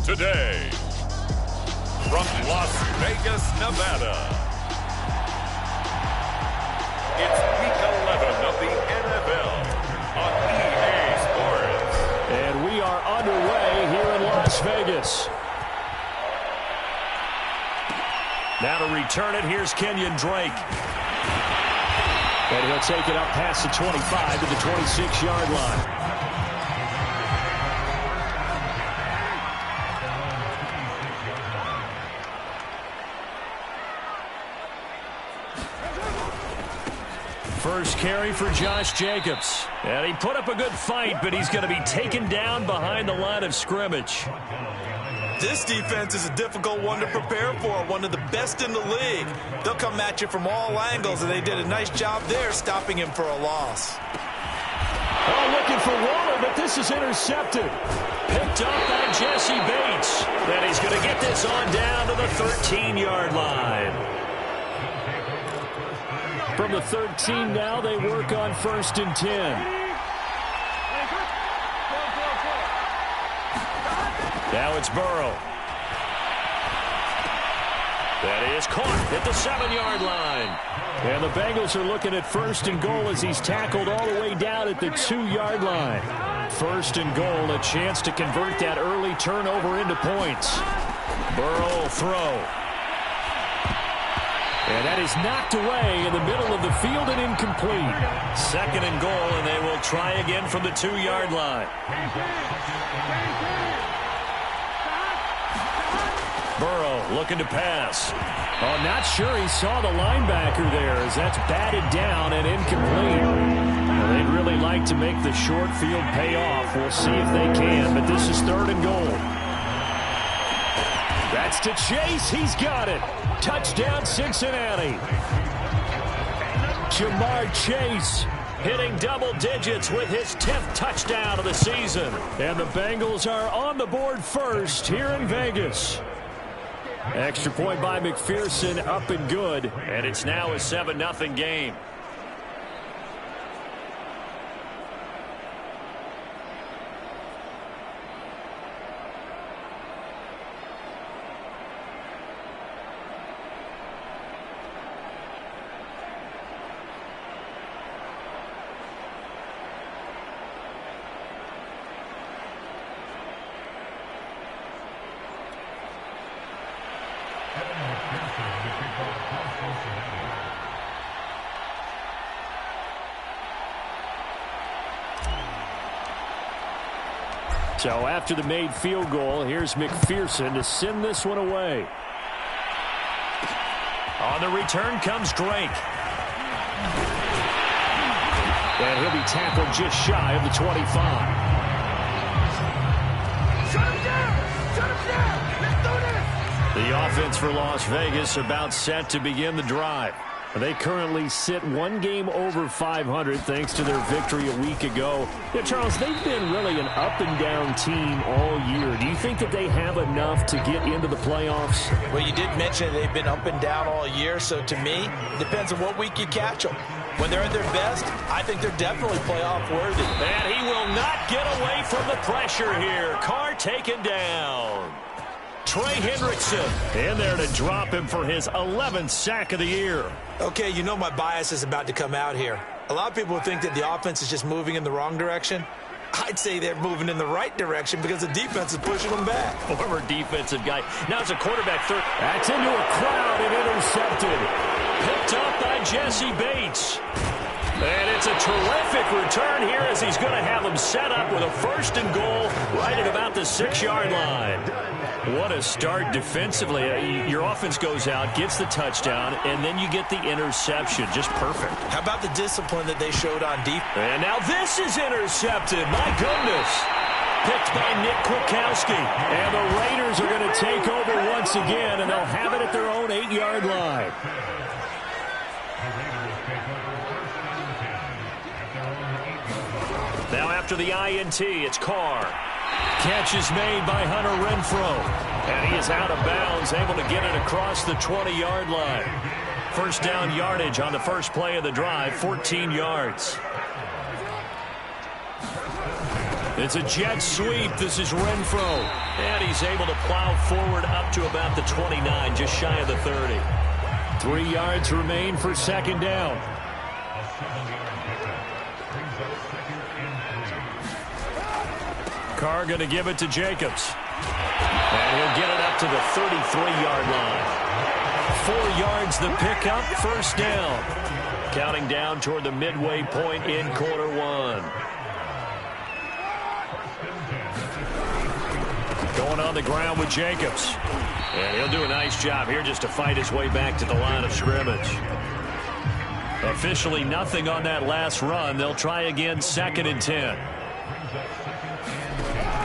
Today, from Las Vegas, Nevada, it's Week 11 of the NFL on EA Sports. And we are underway here in Las Vegas. Now to return it, here's Kenyon Drake. And he'll take it up past the 25 to the 26-yard line. First carry for Josh Jacobs. And he put up a good fight, but he's going to be taken down behind the line of scrimmage. This defense is a difficult one to prepare for, one of the best in the league. They'll come at you from all angles, and they did a nice job there stopping him for a loss. Oh, looking for Waller, but this is intercepted. Picked up by Jesse Bates. And he's going to get this on down to the 13-yard line. From the 13 now, they work on 1st and 10. Now it's Burrow. That is caught at the 7-yard line. And the Bengals are looking at 1st and goal as he's tackled all the way down at the 2-yard line. 1st and goal, a chance to convert that early turnover into points. Burrow will throw. And that is knocked away in the middle of the field and incomplete. 2nd and goal, and they will try again from the 2-yard line. Burrow looking to pass. Oh, not sure he saw the linebacker there as that's batted down and incomplete. Well, they'd really like to make the short field pay off. We'll see if they can, but this is 3rd and goal. That's to Chase. He's got it. Touchdown, Cincinnati. Jamar Chase hitting double digits with his 10th touchdown of the season. And the Bengals are on the board first here in Vegas. Extra point by McPherson, up and good. And it's now a 7-0 game. So after the made field goal, here's McPherson to send this one away. On the return comes Drake. And he'll be tackled just shy of the 25. Shut him down! Shut him down! Let's do this! The offense for Las Vegas about set to begin the drive. They currently sit one game over 500 thanks to their victory a week ago. Yeah, Charles, they've been really an up-and-down team all year. Do you think that they have enough to get into the playoffs? Well, you did mention they've been up and down all year, so to me, it depends on what week you catch them. When they're at their best, I think they're definitely playoff worthy. And he will not get away from the pressure here. Carr taken down. Trey Hendrickson in there to drop him for his 11th sack of the year. Okay, you know my bias is about to come out here. A lot of people think that the offense is just moving in the wrong direction. I'd say they're moving in the right direction because the defense is pushing them back. Former defensive guy. Now it's a quarterback third. That's into a crowd and intercepted. Picked up by Jesse Bates. And it's a terrific return here as he's going to have them set up with a 1st and goal right at about the 6-yard line. What a start defensively. Your offense goes out, gets the touchdown, and then you get the interception. Just perfect. How about the discipline that they showed on defense? And now this is intercepted. My goodness. Picked by Nick Kwiatkowski. And the Raiders are going to take over once again, and they'll have it at their own 8-yard line. Now after the INT, it's Carr. Catch is made by Hunter Renfrow. And he is out of bounds, able to get it across the 20-yard line. First down yardage on the first play of the drive, 14 yards. It's a jet sweep. This is Renfro. And he's able to plow forward up to about the 29, just shy of the 30. 3 yards remain for second down. Carr going to give it to Jacobs. And he'll get it up to the 33-yard line. 4 yards the pickup, first down. Counting down toward the midway point in quarter one. Going on the ground with Jacobs. And he'll do a nice job here just to fight his way back to the line of scrimmage. Officially nothing on that last run. They'll try again, 2nd and 10.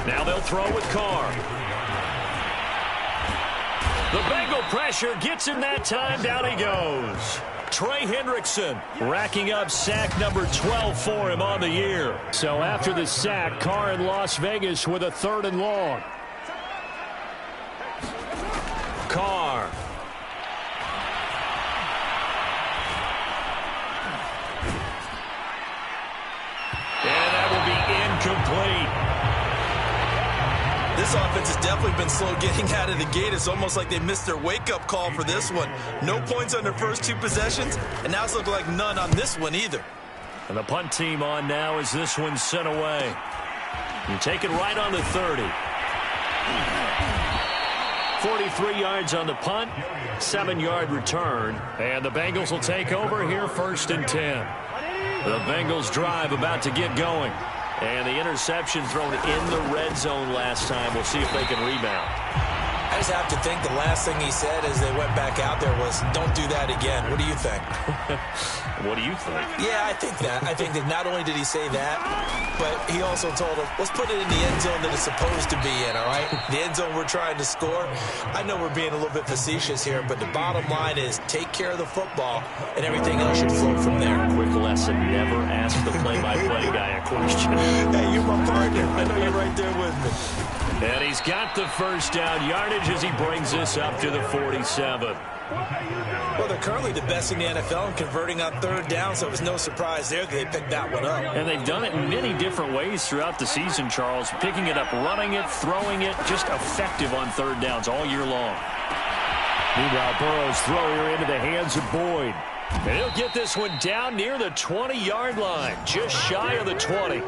Now they'll throw with Carr. The Bengal pressure gets him that time. Down he goes. Trey Hendrickson racking up sack number 12 for him on the year. So after the sack, Carr in Las Vegas with a 3rd and long. Carr. And that will be incomplete. This offense has definitely been slow getting out of the gate. It's almost like they missed their wake-up call for this one. No points on their first 2 possessions, and now it's looking like none on this one either. And the punt team on now as this one's sent away. You take it right on the 30. 43 yards on the punt, 7-yard return, and the Bengals will take over here 1st and 10. The Bengals drive about to get going. And the interception thrown in the red zone last time. We'll see if they can rebound. I just have to think the last thing he said as they went back out there was, don't do that again. What do you think? What do you think? Yeah, I think that. I think that not only did he say that, but he also told us, let's put it in the end zone that it's supposed to be in, all right? The end zone we're trying to score. I know we're being a little bit facetious here, but the bottom line is take care of the football, and everything else should flow from there. Quick lesson, never ask the play-by-play guy a question. Hey, you're my partner. I know you're right there with me. And he's got the first down yardage as he brings this up to the 47. Well, they're currently the best in the NFL in converting on 3rd down, so it was no surprise there that they picked that one up. And they've done it in many different ways throughout the season, Charles. Picking it up, running it, throwing it, just effective on 3rd downs all year long. Meanwhile, Burrow's throw here into the hands of Boyd. And he'll get this one down near the 20-yard line, just shy of the 20.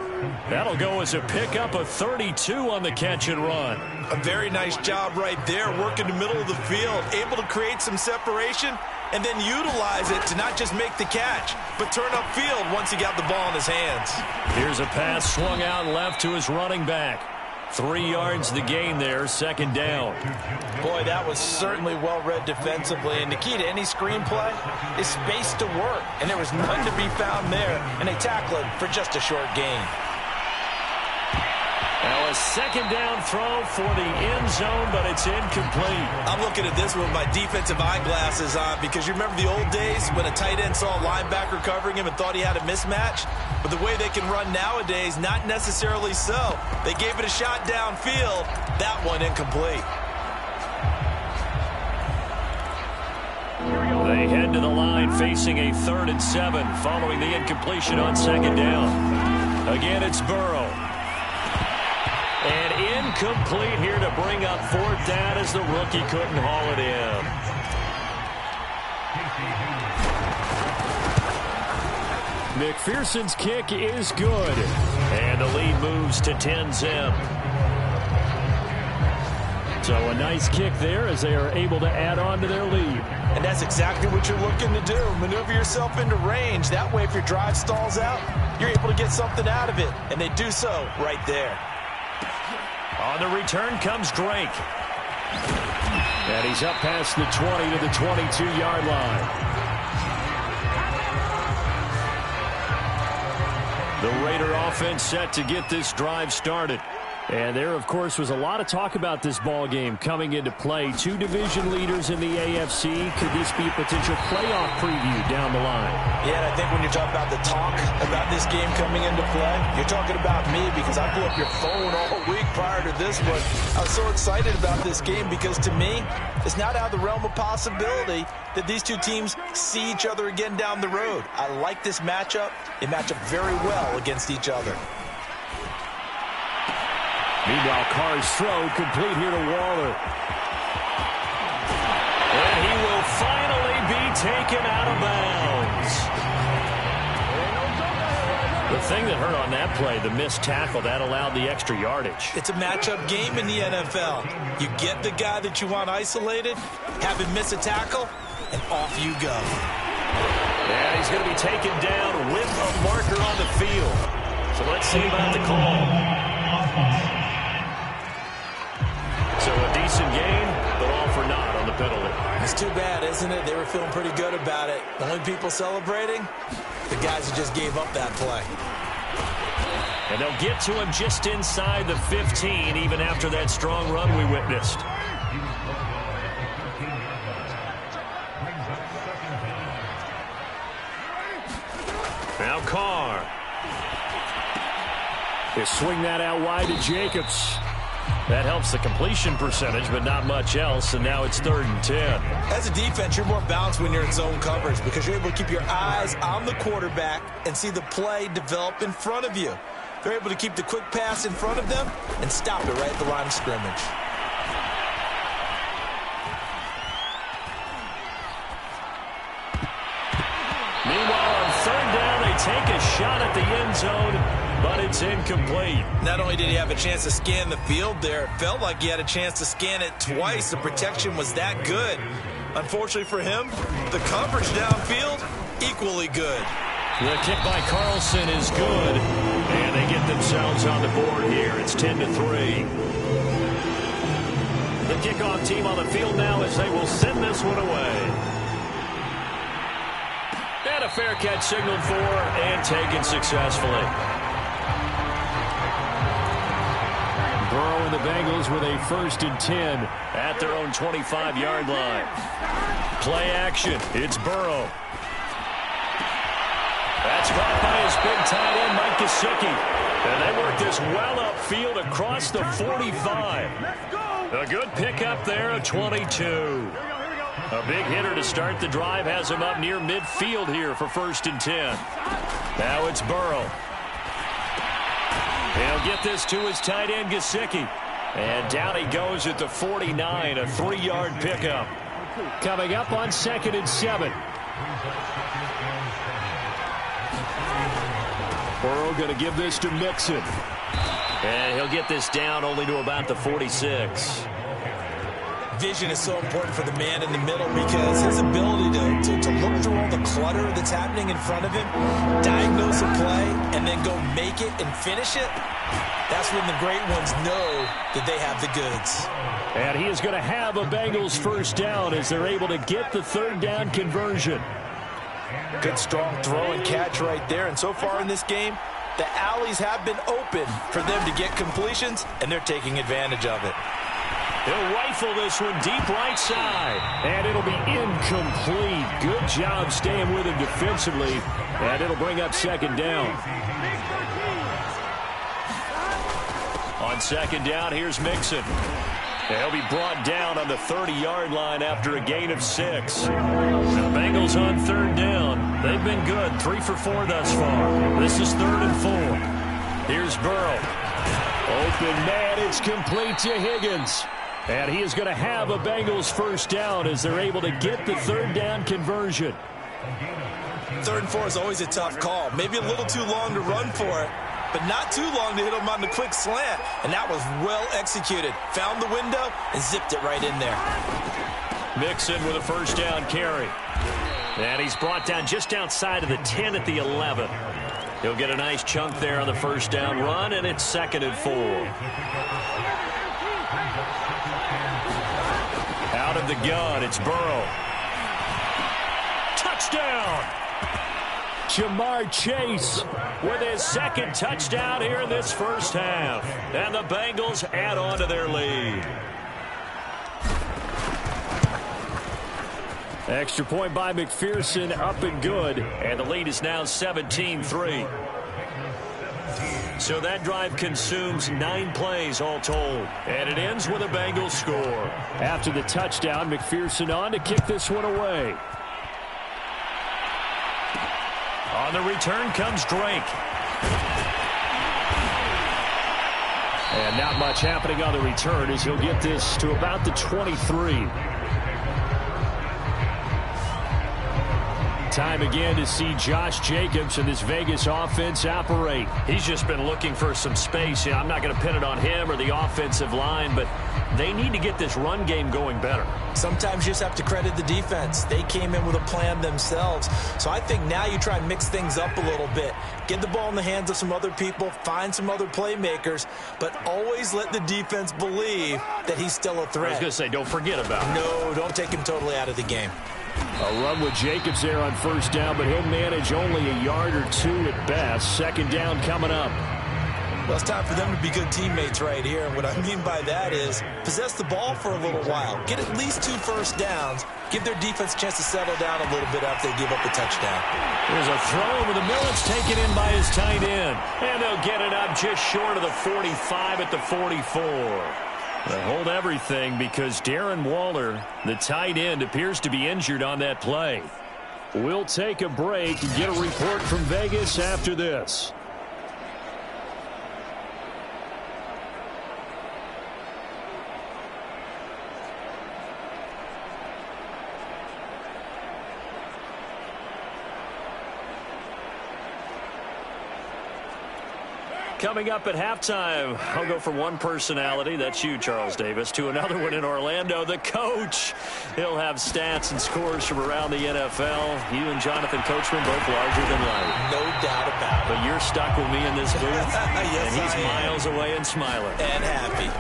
That'll go as a pickup of 32 on the catch and run. A very nice job right there, working the middle of the field, able to create some separation, and then utilize it to not just make the catch, but turn upfield once he got the ball in his hands. Here's a pass swung out left to his running back. 3 yards the gain there, 2nd down. Boy, that was certainly well-read defensively, and the key to any screenplay is space to work, and there was none to be found there, and they tackle it for just a short gain. Now a 2nd down throw for the end zone, but it's incomplete. I'm looking at this one with my defensive eyeglasses on because you remember the old days when a tight end saw a linebacker covering him and thought he had a mismatch? But the way they can run nowadays, not necessarily so. They gave it a shot downfield. That one incomplete. They head to the line facing a 3rd and 7 following the incompletion on 2nd down. Again, it's Burrow. And incomplete here to bring up 4th down as the rookie couldn't haul it in. McPherson's kick is good. And the lead moves to 10-zip. So a nice kick there as they are able to add on to their lead. And that's exactly what you're looking to do. Maneuver yourself into range. That way, if your drive stalls out, you're able to get something out of it. And they do so right there. On the return comes Drake. And he's up past the 20 to the 22-yard line. The Raider offense set to get this drive started. And there, of course, was a lot of talk about this ball game coming into play. 2 division leaders in the AFC. Could this be a potential playoff preview down the line? Yeah, and I think when you're talking about the talk about this game coming into play, you're talking about me because I blew up your phone all week prior to this one. I was so excited about this game because, to me, it's not out of the realm of possibility that these two teams see each other again down the road. I like this matchup. They match up very well against each other. Meanwhile, Carr's throw complete here to Waller. And he will finally be taken out of bounds. The thing that hurt on that play, the missed tackle, that allowed the extra yardage. It's a matchup game in the NFL. You get the guy that you want isolated, have him miss a tackle, and off you go. And he's going to be taken down with a marker on the field. So let's see about the call. So a decent game, but all for naught on the penalty. It's too bad, isn't it? They were feeling pretty good about it. The only people celebrating, the guys who just gave up that play. And they'll get to him just inside the 15, even after that strong run we witnessed. Now Carr. They swing that out wide to Jacobs. That helps the completion percentage, but not much else, and now it's 3rd and 10. As a defense, you're more balanced when you're in zone coverage because you're able to keep your eyes on the quarterback and see the play develop in front of you. They're able to keep the quick pass in front of them and stop it right at the line of scrimmage. Meanwhile, on 3rd down, they take a shot at the end zone, but it's incomplete. Not only did he have a chance to scan the field there, it felt like he had a chance to scan it twice. The protection was that good. Unfortunately for him, the coverage downfield, equally good. The kick by Carlson is good, and they get themselves on the board here. It's 10-3. The kickoff team on the field now as they will send this one away. And a fair catch signaled for and taken successfully. Burrow and the Bengals with a 1st and 10 at their own 25-yard line. Play action. It's Burrow. That's caught by his big tight end, Mike Gesicki. And they work this well upfield across the 45. A good pickup there, a 22. A big hitter to start the drive has him up near midfield here for 1st and 10. Now it's Burrow. He'll get this to his tight end, Gesicki. And down he goes at the 49, a 3-yard pickup. Coming up on 2nd and 7. Burrow going to give this to Mixon. And he'll get this down only to about the 46. Vision is so important for the man in the middle because his ability to look through all the clutter that's happening in front of him, diagnose a play, and then go make it and finish it, that's when the great ones know that they have the goods. And he is going to have a Bengals 1st down as they're able to get the 3rd down conversion. Good strong throw and catch right there. And so far in this game, the alleys have been open for them to get completions, and they're taking advantage of it. He'll rifle this one deep right side. And it'll be incomplete. Good job staying with him defensively. And it'll bring up 2nd down. On 2nd down, here's Mixon. He'll be brought down on the 30-yard line after a gain of 6. The Bengals on 3rd down. They've been good, 3 for 4 thus far. This is 3rd and 4. Here's Burrow. Open man, it's complete to Higgins. And he is going to have a Bengals 1st down as they're able to get the 3rd down conversion. 3rd and 4 is always a tough call. Maybe a little too long to run for it, but not too long to hit him on the quick slant. And that was well executed. Found the window and zipped it right in there. Mixon with a 1st down carry. And he's brought down just outside of the 10 at the 11. He'll get a nice chunk there on the 1st down run, and it's 2nd and 4. Out of the gun, it's Burrow. Touchdown! Jamar Chase with his 2nd touchdown here in this 1st half. And the Bengals add on to their lead. Extra point by McPherson, up and good. And the lead is now 17-3. So that drive consumes 9 plays all told. And it ends with a Bengals score. After the touchdown, McPherson on to kick this one away. On the return comes Drake. And not much happening on the return as he'll get this to about the 23. Time again to see Josh Jacobs and this Vegas offense operate. He's just been looking for some space. I'm not going to pin it on him or the offensive line, but they need to get this run game going better. Sometimes you just have to credit the defense. They came in with a plan themselves. So I think now you try and mix things up a little bit. Get the ball in the hands of some other people, find some other playmakers, but always let the defense believe that he's still a threat. I was going to say, don't forget about him. No, don't take him totally out of the game. A run with Jacobs there on first down, but he'll manage only a yard or two at best. Second down coming up. Well, it's time for them to be good teammates right here. And what I mean by that is possess the ball for a little while. Get at least 2 first downs. Give their defense a chance to settle down a little bit after they give up a touchdown. There's a throw over the middle. It's taken in by his tight end. And they'll get it up just short of the 45 at the 44. They hold everything because Darren Waller, the tight end, appears to be injured on that play. We'll take a break and get a report from Vegas after this. Coming up at halftime, I'll go from one personality, that's you, Charles Davis, to another one in Orlando, the coach. He'll have stats and scores from around the NFL. You and Jonathan Coachman both larger than life. No doubt about it. But you're stuck with me in this booth, yes, and he's miles away and smiling. And happy.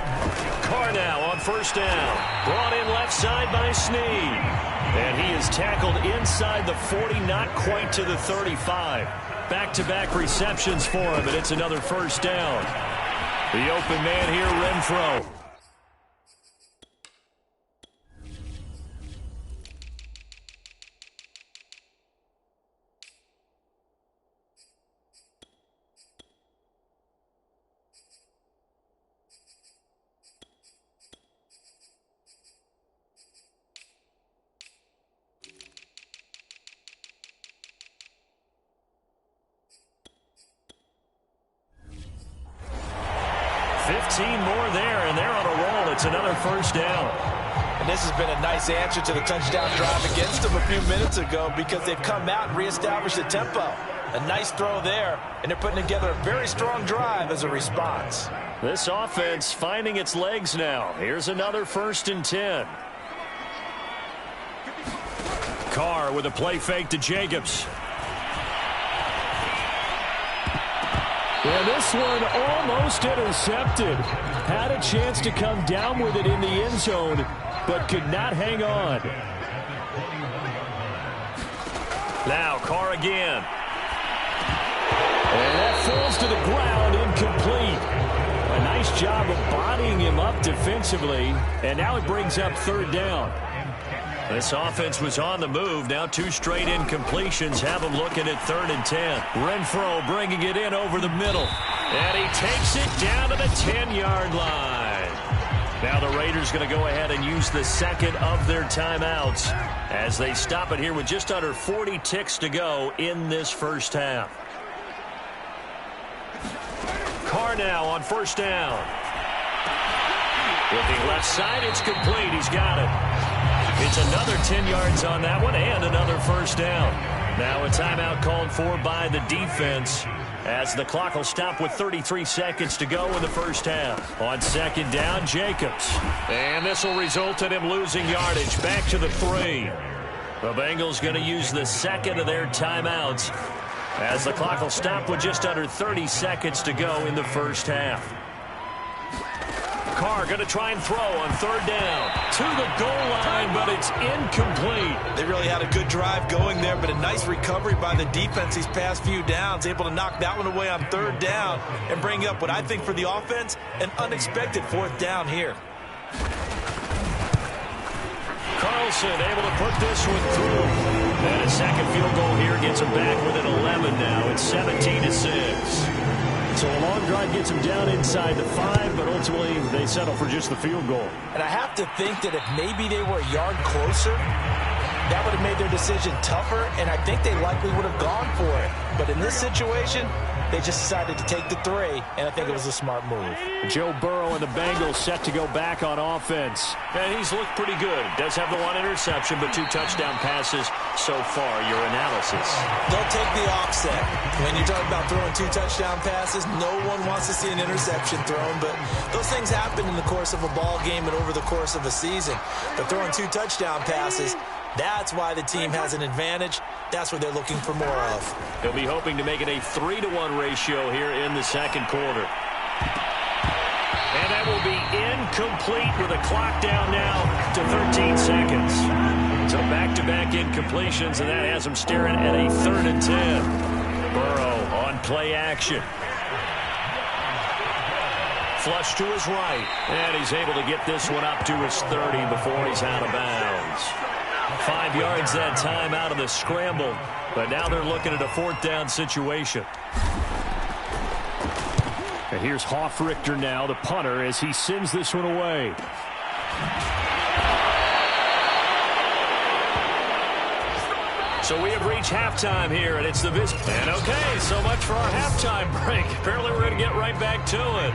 Carr now on first down. Brought in left side by Snead. And he is tackled inside the 40, not quite to the 35. Back-to-back receptions for him, and it's another first down. The open man here, Renfro. More there, and they're on a roll. It's another first down. And this has been a nice answer to the touchdown drive against them a few minutes ago because they've come out and reestablished the tempo. A nice throw there, and they're putting together a very strong drive as a response. This offense finding its legs now. Here's another 1st and 10. Carr with a play fake to Jacobs. And this one almost intercepted. Had a chance to come down with it in the end zone, but could not hang on. Now Carr again. And that falls to the ground, incomplete. A nice job of bodying him up defensively, and now it brings up 3rd down. This offense was on the move. Now 2 straight incompletions have them looking at 3rd and 10. Renfro bringing it in over the middle. And he takes it down to the 10-yard line. Now the Raiders going to go ahead and use the 2nd of their timeouts as they stop it here with just under 40 ticks to go in this first half. Carr now on first down. Looking left side, it's complete. He's got it. It's another 10 yards on that one and another first down. Now a timeout called for by the defense as the clock will stop with 33 seconds to go in the first half. On 2nd down, Jacobs. And this will result in him losing yardage back to the 3. The Bengals going to use the 2nd of their timeouts as the clock will stop with just under 30 seconds to go in the first half. Carr going to try and throw on 3rd down to the goal line, but it's incomplete. They really had a good drive going there, but a nice recovery by the defense these past few downs, able to knock that one away on 3rd down and bring up what I think for the offense, an unexpected 4th down here. Carlson able to put this one through. And a 2nd field goal here gets him back within 11 now. It's 17-6. So a long drive gets them down inside the 5, but ultimately they settle for just the field goal. And I have to think that if maybe they were a yard closer, that would have made their decision tougher, and I think they likely would have gone for it. But in this situation, They just decided to take the 3, and I think it was a smart move. Joe Burrow and the Bengals set to go back on offense. And he's looked pretty good. Does have the 1 interception, but 2 touchdown passes so far. Your analysis. They'll take the offset. When you're talking about throwing 2 touchdown passes, no one wants to see an interception thrown, but those things happen in the course of a ball game and over the course of a season. But throwing 2 touchdown passes, that's why the team has an advantage. That's what they're looking for more of. They'll be hoping to make it a 3-to-1 ratio here in the second quarter. And that will be incomplete with a clock down now to 13 seconds. So back-to-back incompletions, and that has them staring at a 3rd and 10. Burrow on play action. Flush to his right, and he's able to get this one up to his 30 before he's out of bounds. 5 yards that time out of the scramble, but now they're looking at a 4th down situation. And here's Hofrichter now, the punter, as he sends this one away. So we have reached halftime here, and it's the Visit. And okay, so much for our halftime break. Apparently we're going to get right back to it.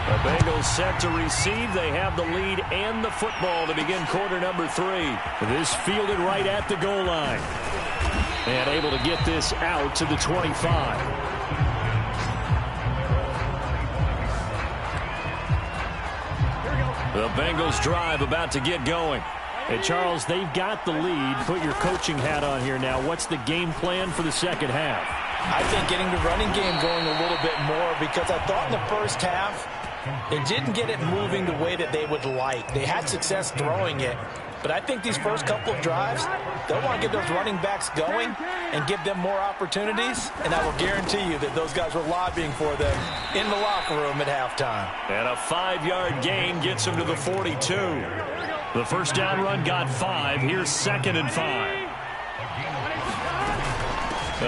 The Bengals set to receive. They have the lead and the football to begin quarter number 3. This fielded right at the goal line. And able to get this out to the 25. The Bengals drive about to get going. Hey, Charles, they've got the lead. Put your coaching hat on here now. What's the game plan for the second half? I think getting the running game going a little bit more, because I thought in the first half they didn't get it moving the way that they would like. They had success throwing it, but I think these first couple of drives, they'll want to get those running backs going and give them more opportunities, and I will guarantee you that those guys were lobbying for them in the locker room at halftime. And a 5-yard gain gets them to the 42. The first down run got 5. Here's 2nd and 5.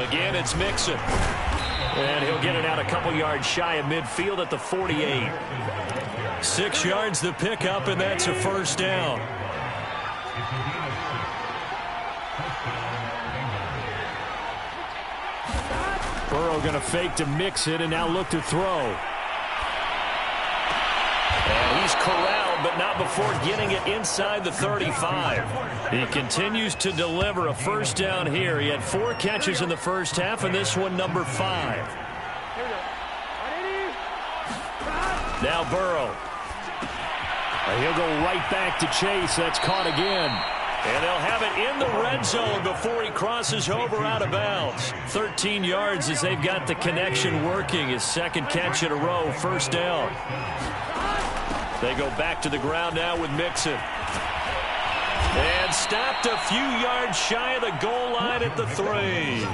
Again, it's Mixon. And he'll get it out a couple yards shy of midfield at the 48. 6 yards the pickup, and that's a first down. Burrow going to fake to Mixon and now look to throw. And he's corralled, but not before getting it inside the 35. He continues to deliver a first down here. He had 4 catches in the first half, and this one number 5. Now Burrow. And he'll go right back to Chase. That's caught again. And they'll have it in the red zone before he crosses over out of bounds. 13 yards as they've got the connection working. His 2nd catch in a row, first down. They go back to the ground now with Mixon. And stopped a few yards shy of the goal line at the 3.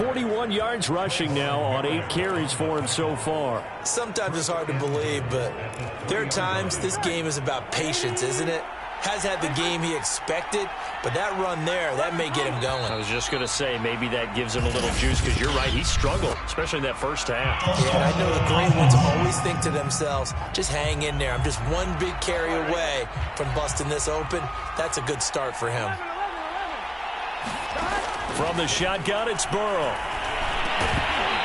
41 yards rushing now on 8 carries for him so far. Sometimes it's hard to believe, but there are times this game is about patience, isn't it? Has had the game he expected, but that run there, that may get him going. I was just going to say, maybe that gives him a little juice, because you're right, he struggled, especially in that first half. Yeah, and I know the great ones always think to themselves, just hang in there. I'm just one big carry away from busting this open. That's a good start for him. From the shotgun, it's Burrow.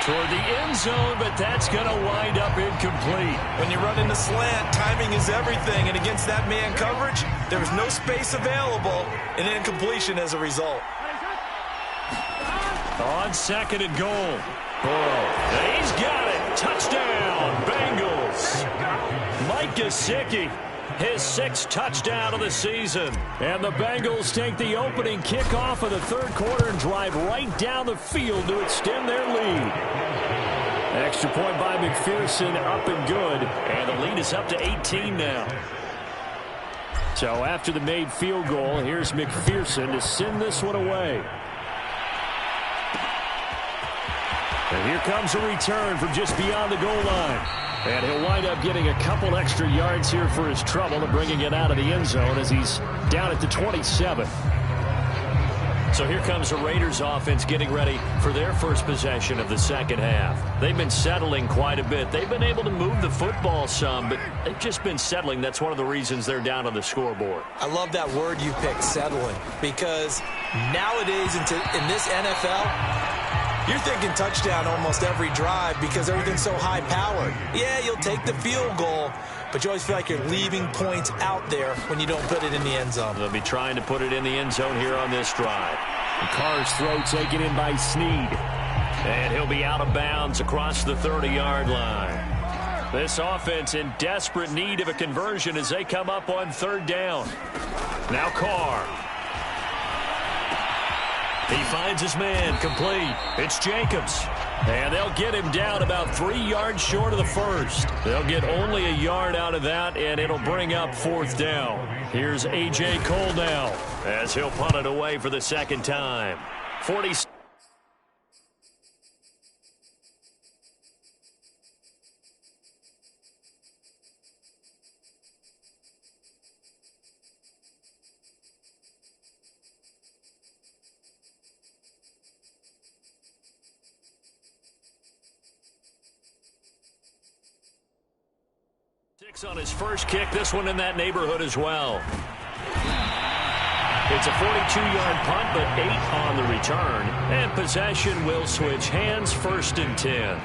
Toward the end zone, but that's going to wind up incomplete. When you run into slant, timing is everything, and against that man coverage, there's no space available, and incompletion as a result. On 2nd and goal, Burrow. And he's got it. Touchdown, Bengals. Mike Gesicki, his 6th touchdown of the season. And the Bengals take the opening kickoff of the 3rd quarter and drive right down the field to extend their lead. Extra point by McPherson, up and good. And the lead is up to 18 now. So after the made field goal, here's McPherson to send this one away. And here comes a return from just beyond the goal line. And he'll wind up getting a couple extra yards here for his trouble and bringing it out of the end zone as he's down at the 27. So here comes the Raiders offense getting ready for their first possession of the second half. They've been settling quite a bit. They've been able to move the football some, but they've just been settling. That's one of the reasons they're down on the scoreboard. I love that word you picked, settling, because nowadays in this NFL, You're thinking touchdown almost every drive because everything's so high-powered. Yeah, you'll take the field goal, but you always feel like you're leaving points out there when you don't put it in the end zone. They'll be trying to put it in the end zone here on this drive. The Carr's throw taken in by Snead. And he'll be out of bounds across the 30-yard line. This offense in desperate need of a conversion as they come up on third down. Now Carr. He finds his man complete. It's Jacobs. And they'll get him down about 3 yards short of the first. They'll get only a yard out of that, and it'll bring up fourth down. Here's A.J. Cole now as he'll punt it away for the second time. 40. On his first kick, this one in that neighborhood as well. It's a 42-yard punt, but 8 on the return. And possession will switch hands, 1st and 10.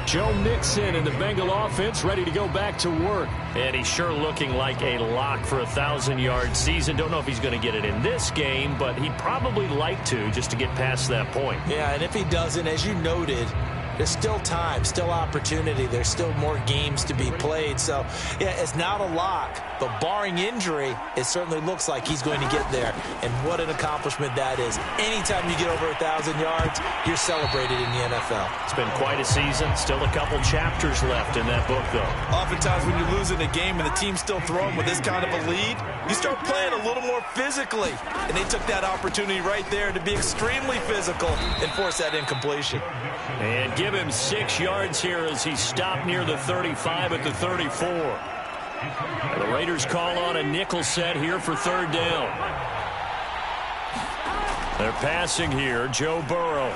Joe Mixon and the Bengal offense ready to go back to work. And he's sure looking like a lock for a 1,000-yard season. Don't know if he's going to get it in this game, but he'd probably like to just to get past that point. Yeah, and if he doesn't, as you noted, there's still time, still opportunity. There's still more games to be played. So, yeah, it's not a lock. But barring injury, it certainly looks like he's going to get there. And what an accomplishment that is. Anytime you get over 1,000 yards, you're celebrated in the NFL. It's been quite a season. Still a couple chapters left in that book, though. Oftentimes when you're losing a game and the team's still throwing with this kind of a lead, you start playing a little more physically. And they took that opportunity right there to be extremely physical and force that incompletion. And give him 6 yards here as he stopped near the 35 at the 34. And the Raiders call on a nickel set here for third down. They're passing here, Joe Burrow.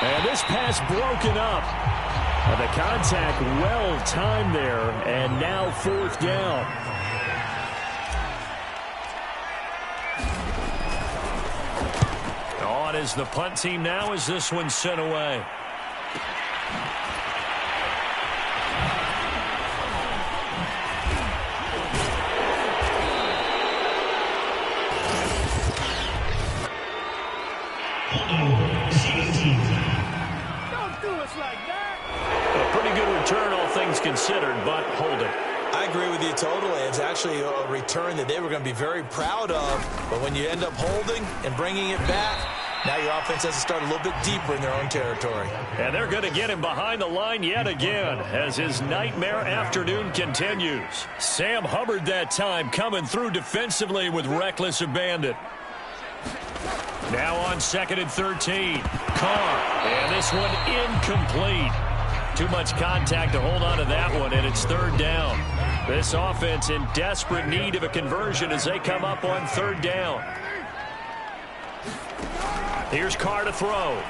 And this pass broken up. And the contact well timed there, and now fourth down. On is the punt team now as this one's sent away. A pretty good return, all things considered, but holding. I agree with you totally. It's actually a return that they were going to be very proud of. But when you end up holding and bringing it back, now your offense has to start a little bit deeper in their own territory. And they're going to get him behind the line yet again as his nightmare afternoon continues. Sam Hubbard that time coming through defensively with reckless abandon. Now on 2nd and 13. Carr. And this one incomplete. Too much contact to hold on to that one, and it's third down. This offense in desperate need of a conversion as they come up on third down. Here's Carr to throw.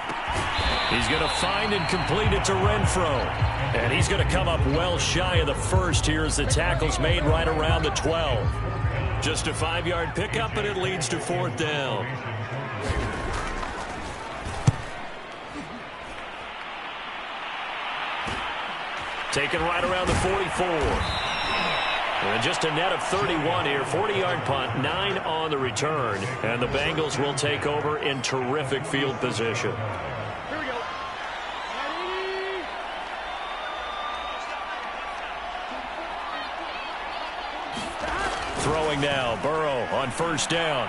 He's going to find and complete it to Renfro. And he's going to come up well shy of the first here as the tackle's made right around the 12. Just a 5-yard pickup, and it leads to fourth down. Taken right around the 44. And just a net of 31 here. 40-yard punt, 9 on the return. And the Bengals will take over in terrific field position. Here we go. Ready? Throwing now, Burrow on first down.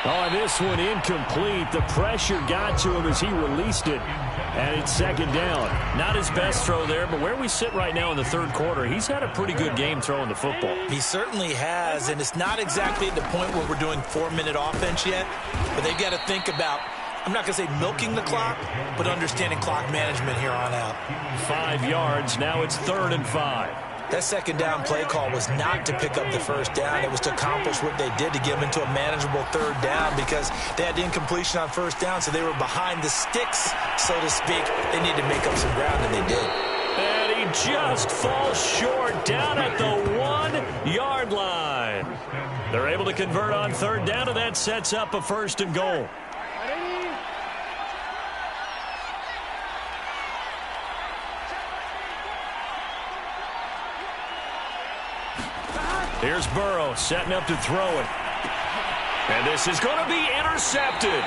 Oh, this one incomplete. The pressure got to him as he released it. And it's second down. Not his best throw there, but where we sit right now in the third quarter, he's had a pretty good game throwing the football. He certainly has, and it's not exactly at the point where we're doing 4-minute offense yet, but they've got to think about, I'm not going to say milking the clock, but understanding clock management here on out. 5 yards. Now it's 3rd and 5. That second down play call was not to pick up the first down. It was to accomplish what they did to get them into a manageable third down because they had incompletion on first down, so they were behind the sticks, so to speak. They needed to make up some ground, and they did. And he just falls short down at the 1-yard line. They're able to convert on third down, and that sets up a 1st and goal. Ready? Here's Burrow setting up to throw it. And this is going to be intercepted.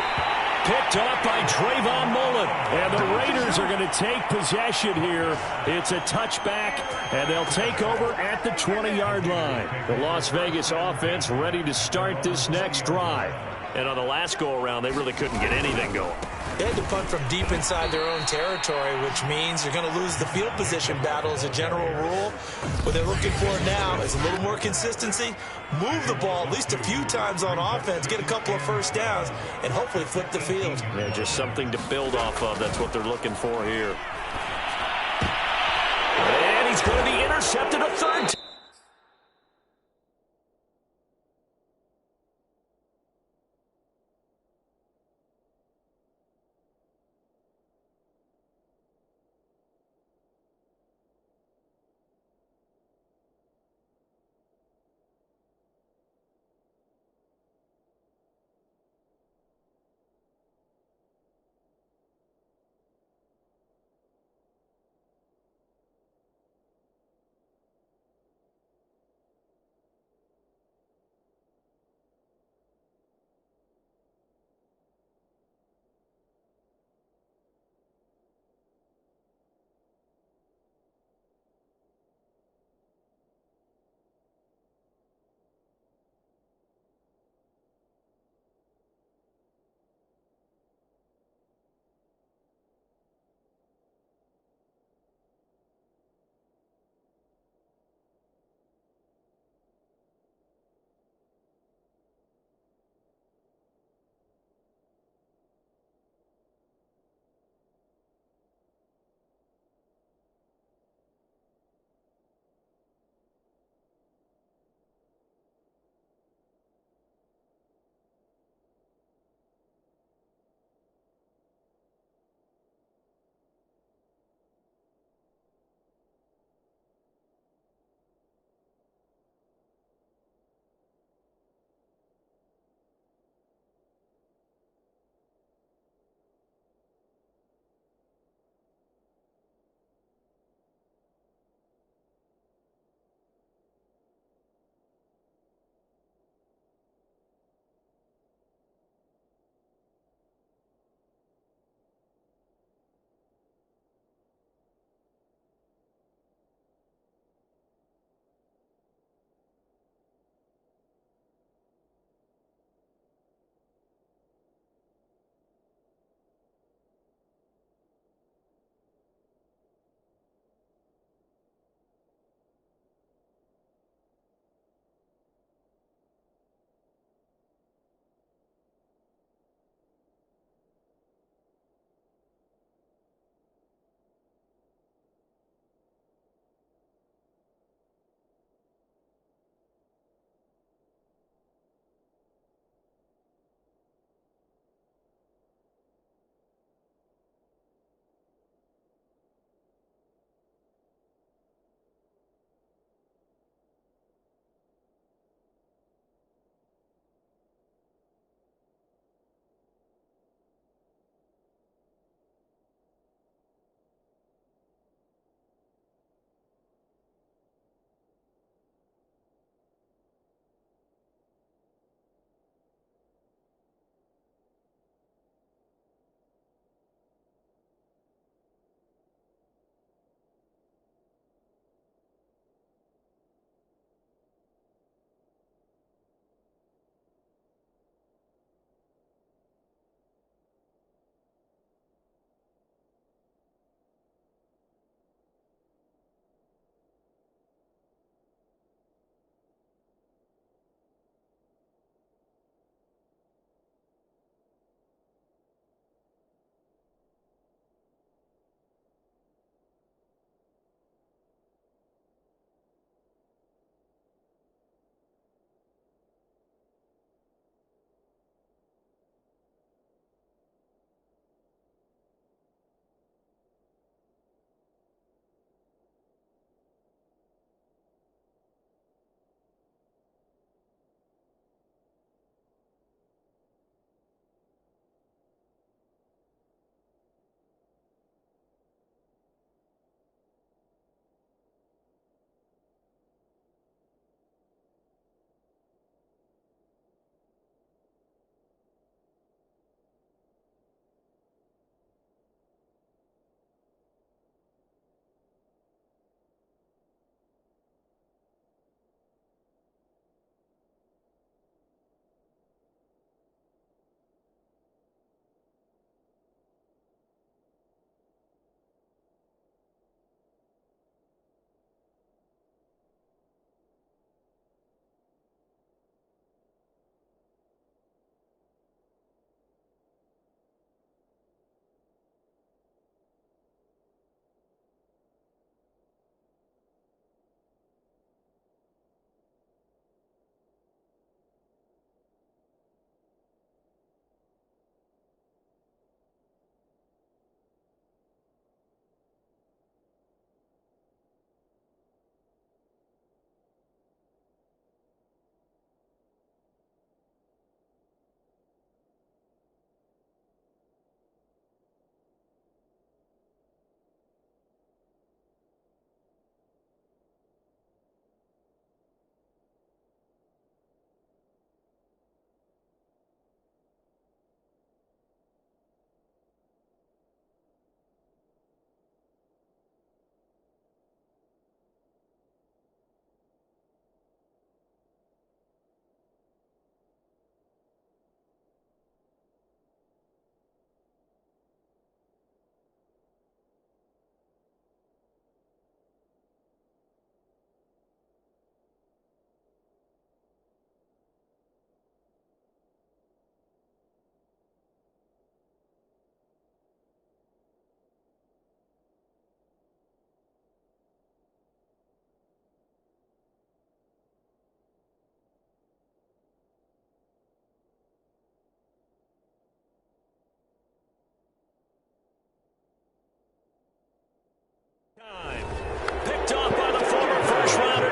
Picked off by Trayvon Mullen. And the Raiders are going to take possession here. It's a touchback, and they'll take over at the 20-yard line. The Las Vegas offense ready to start this next drive. And on the last go-around, they really couldn't get anything going. They had to punt from deep inside their own territory, which means they're going to lose the field position battle as a general rule. What they're looking for now is a little more consistency, move the ball at least a few times on offense, get a couple of first downs, and hopefully flip the field. Yeah, just something to build off of. That's what they're looking for here. And he's going to be intercepted a third time.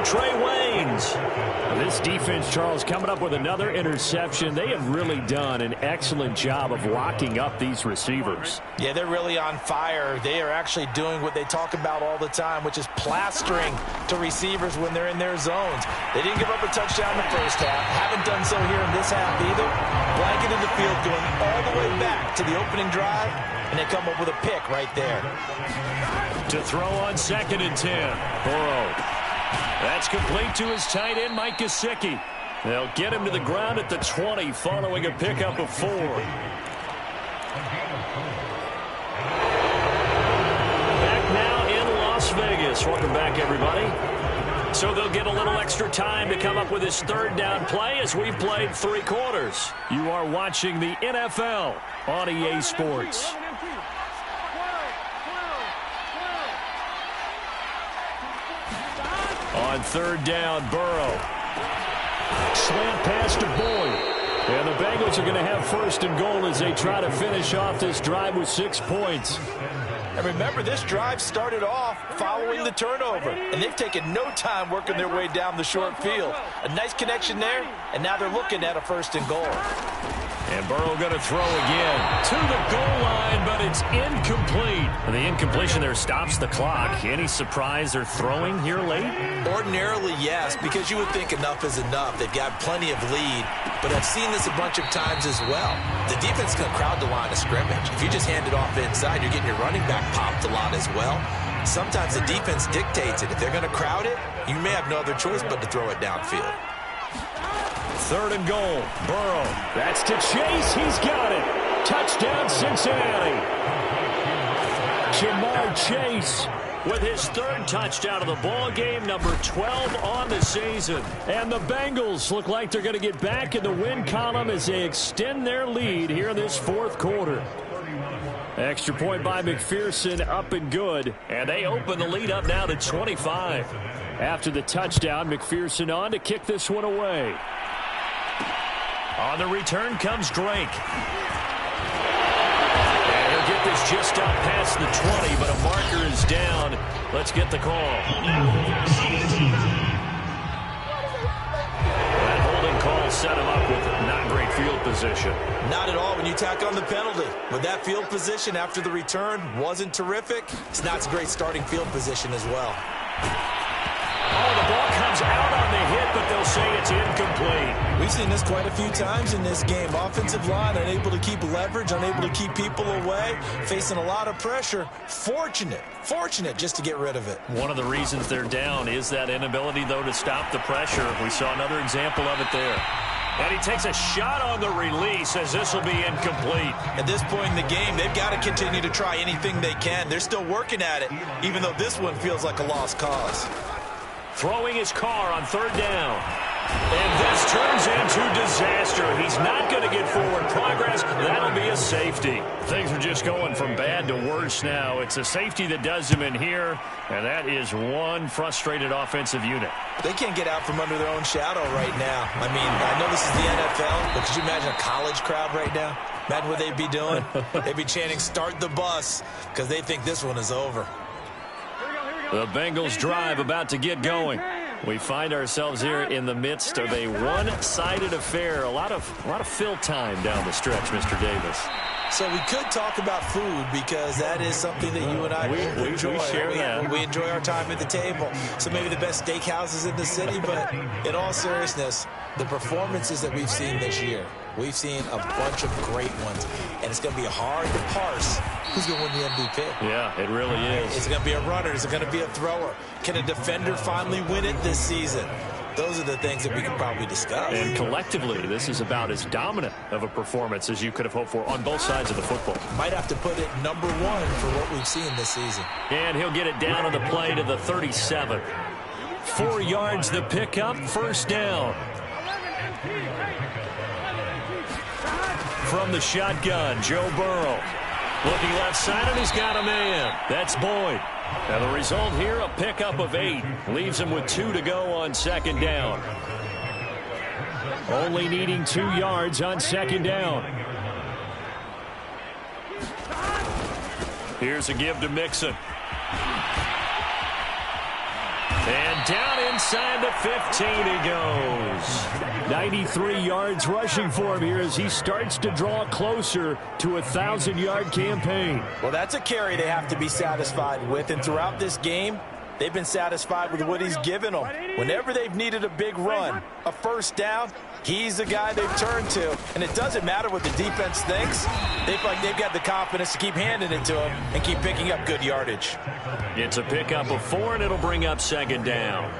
Trey Waynes. This defense, Charles, coming up with another interception. They have really done an excellent job of locking up these receivers. Yeah, they're really on fire. They are actually doing what they talk about all the time, which is plastering to receivers when they're in their zones. They didn't give up a touchdown in the first half. Haven't done so here in this half either. Blanketed the field, going all the way back to the opening drive, and they come up with a pick right there. To throw on 2nd and 10. Burrow. That's complete to his tight end, Mike Gesicki. They'll get him to the ground at the 20 following a pickup of 4. Back now in Las Vegas. Welcome back, everybody. So they'll get a little extra time to come up with his 3rd down play as we've played 3 quarters. You are watching the NFL on EA Sports. On 3rd down, Burrow. Slant pass to Boyd. And the Bengals are going to have 1st and goal as they try to finish off this drive with 6 points. And remember, this drive started off following the turnover, and they've taken no time working their way down the short field. A nice connection there, and now they're looking at a 1st and goal. And Burrow going to throw again to the goal line, but it's incomplete. And the incompletion there stops the clock. Any surprise they're throwing here late? Ordinarily, yes, because you would think enough is enough. They've got plenty of lead, but I've seen this a bunch of times as well. The defense can crowd the line of scrimmage. If you just hand it off inside, you're getting your running back popped a lot as well. Sometimes the defense dictates it. If they're going to crowd it, you may have no other choice but to throw it downfield. 3rd and goal. Burrow. That's to Chase. He's got it. Touchdown, Cincinnati. Jamar Chase with his 3rd touchdown of the ball game, number 12 on the season. And the Bengals look like they're going to get back in the win column as they extend their lead here in this 4th quarter. Extra point by McPherson, up and good. And they open the lead up now to 25. After the touchdown, McPherson on to kick this one away. On the return comes Drake. And he'll get this just up past the 20, but a marker is down. Let's get the call. That holding call set him up with not great field position. Not at all when you tack on the penalty. With that field position after the return wasn't terrific, it's not a great starting field position as well. Oh, the ball comes out on the hit, but they'll say it's incomplete. We've seen this quite a few times in this game. Offensive line unable to keep leverage, unable to keep people away, facing a lot of pressure. Fortunate just to get rid of it. One of the reasons they're down is that inability, though, to stop the pressure. We saw another example of it there. And he takes a shot on the release as this will be incomplete. At this point in the game, they've got to continue to try anything they can. They're still working at it, even though this one feels like a lost cause. Throwing his car on 3rd down. And this turns into disaster. He's not going to get forward progress. That'll be a safety. Things are just going from bad to worse now. It's a safety that does him in here, and that is one frustrated offensive unit. They can't get out from under their own shadow right now. I mean, I know this is the NFL, but could you imagine a college crowd right now? Imagine what they'd be doing. They'd be chanting, "Start the bus," because they think this one is over. The Bengals drive about to get going. We find ourselves here in the midst of a one-sided affair. A lot of fill time down the stretch, Mr. Davis. So we could talk about food because that is something that you and I enjoy. We share that. We enjoy our time at the table. So maybe the best steakhouses in the city, but in all seriousness, the performances that we've seen this year, we've seen a bunch of great ones, and it's going to be hard to parse who's going to win the MVP. Yeah, it really is. Is it going to be a runner? Is it going to be a thrower? Can a defender finally win it this season? Those are the things that we could probably discuss. And collectively, this is about as dominant of a performance as you could have hoped for on both sides of the football. Might have to put it number 1 for what we've seen this season. And he'll get it down on the play to the 37. 4 yards the pickup, 1st down. From the shotgun, Joe Burrow. Looking left side, and he's got a man. That's Boyd. And the result here, a pickup of 8. Leaves him with 2 to go on 2nd down. Only needing 2 yards on 2nd down. Here's a give to Mixon. And down inside the 15 he goes. 93 yards rushing for him here as he starts to draw closer to a 1,000-yard campaign. Well, that's a carry they have to be satisfied with, and throughout this game, they've been satisfied with what he's given them. Whenever they've needed a big run, a first down, he's the guy they've turned to. And it doesn't matter what the defense thinks. They feel like they've got the confidence to keep handing it to him and keep picking up good yardage. It's a pickup of 4, and it'll bring up second down.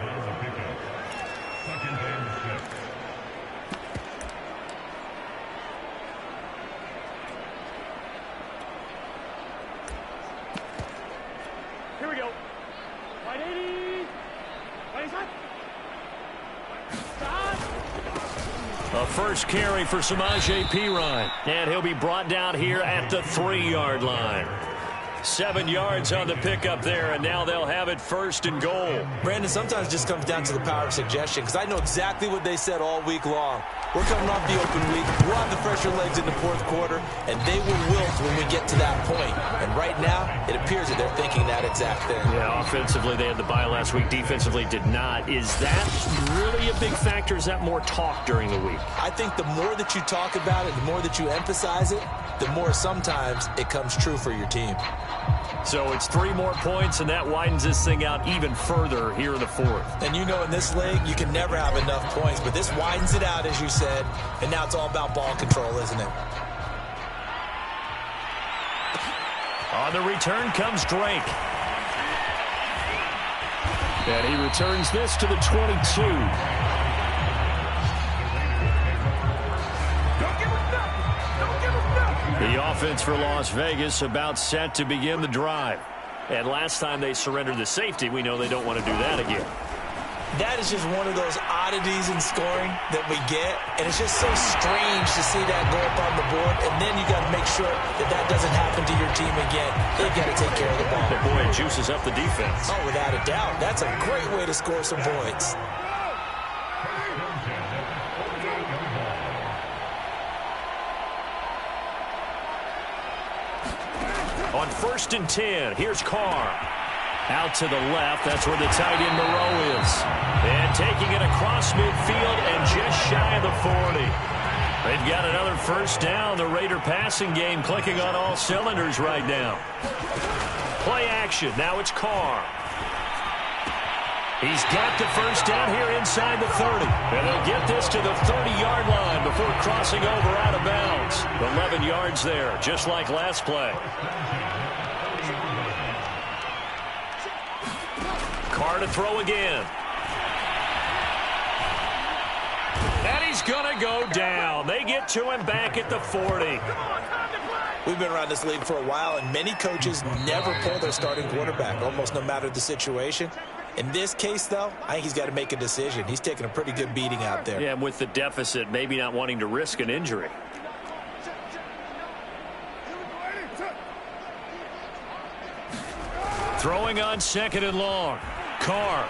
Here we go. 180. 25. Stop. A first carry for Samaje Perine. And he'll be brought down here at the 3-yard line. 7 yards on the pickup there, and now they'll have it first and goal. Brandon, sometimes it just comes down to the power of suggestion, because I know exactly what they said all week long. We're coming off the open week. We'll have the fresher legs in the fourth quarter, and they will wilt when we get to that point. And right now, it appears that they're thinking that exact thing. Yeah, offensively, they had the bye last week. Defensively, did not. Is that really a big factor? Is that more talk during the week? I think the more that you talk about it, the more that you emphasize it, the more sometimes it comes true for your team. So it's 3 more points, and that widens this thing out even further here in the fourth. And you know, in this league, you can never have enough points, but this widens it out, as you said, and now it's all about ball control, isn't it? On the return comes Drake. And he returns this to the 22. The offense for Las Vegas about set to begin the drive. And last time they surrendered the safety, we know they don't want to do that again. That is just one of those oddities in scoring that we get, and it's just so strange to see that go up on the board, and then you got to make sure that that doesn't happen to your team again. They've got to take care of the ball. But boy, it juices up the defense. Oh, without a doubt. That's a great way to score some points. On 1st and 10, here's Carr. Out to the left, that's where the tight end Moreau is. And taking it across midfield and just shy of the 40. They've got another first down. The Raider passing game clicking on all cylinders right now. Play action, now it's Carr. He's got the first down here inside the 30. And they'll get this to the 30-yard line before crossing over out of bounds. 11 yards there, just like last play. Carr to throw again. And he's going to go down. They get to him back at the 40. We've been around this league for a while, and many coaches never pull their starting quarterback, almost no matter the situation. In this case, though, I think he's got to make a decision. He's taking a pretty good beating out there. Yeah, and with the deficit, maybe not wanting to risk an injury. Throwing on 2nd and long. Carr.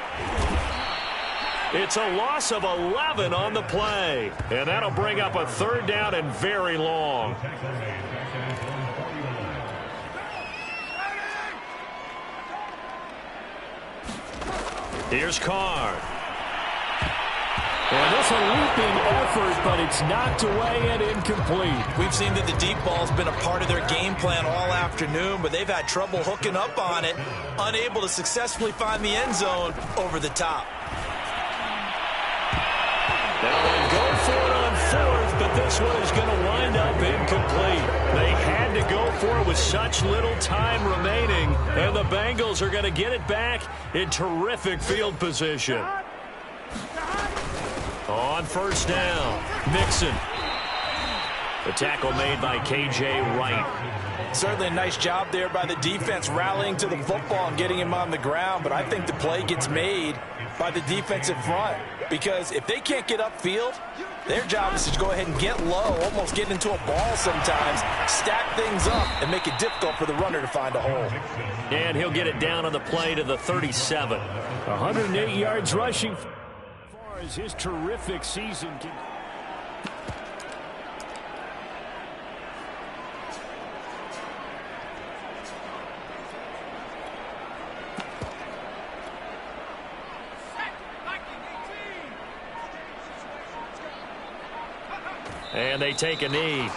It's a loss of 11 on the play. And that'll bring up a 3rd down and very long. Here's Carr. And this a leaping effort, but it's knocked away and incomplete. We've seen that the deep ball's been a part of their game plan all afternoon, but they've had trouble hooking up on it, unable to successfully find the end zone over the top. Now they go for it on 4th, but this one is going to wind up incomplete. They had to go for it with such little time remaining, and the Bengals are going to get it back in terrific field position. On 1st down, Mixon. The tackle made by K.J. Wright. Certainly a nice job there by the defense rallying to the football and getting him on the ground, but I think the play gets made by the defensive front, because if they can't get upfield, their job is to go ahead and get low, almost get into a ball sometimes, stack things up, and make it difficult for the runner to find a hole. And he'll get it down on the play to the 37. 108 yards rushing as far as his terrific season can. And they take a knee.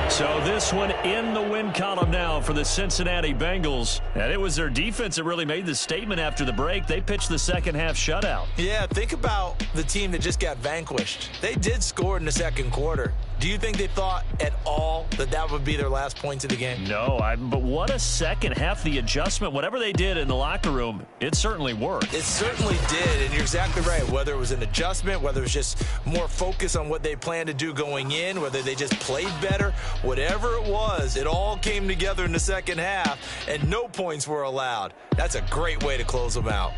So this one in the win column now for the Cincinnati Bengals. And it was their defense that really made the statement after the break. They pitched the second half shutout. Yeah, think about the team that just got vanquished. They did score in the second quarter. Do you think they thought at all that that would be their last points of the game? No, but what a second half. The adjustment, whatever they did in the locker room, it certainly worked. It certainly did, and you're exactly right. Whether it was an adjustment, whether it was just more focus on what they planned to do going in, whether they just played better, whatever it was, it all came together in the second half, and no points were allowed. That's a great way to close them out.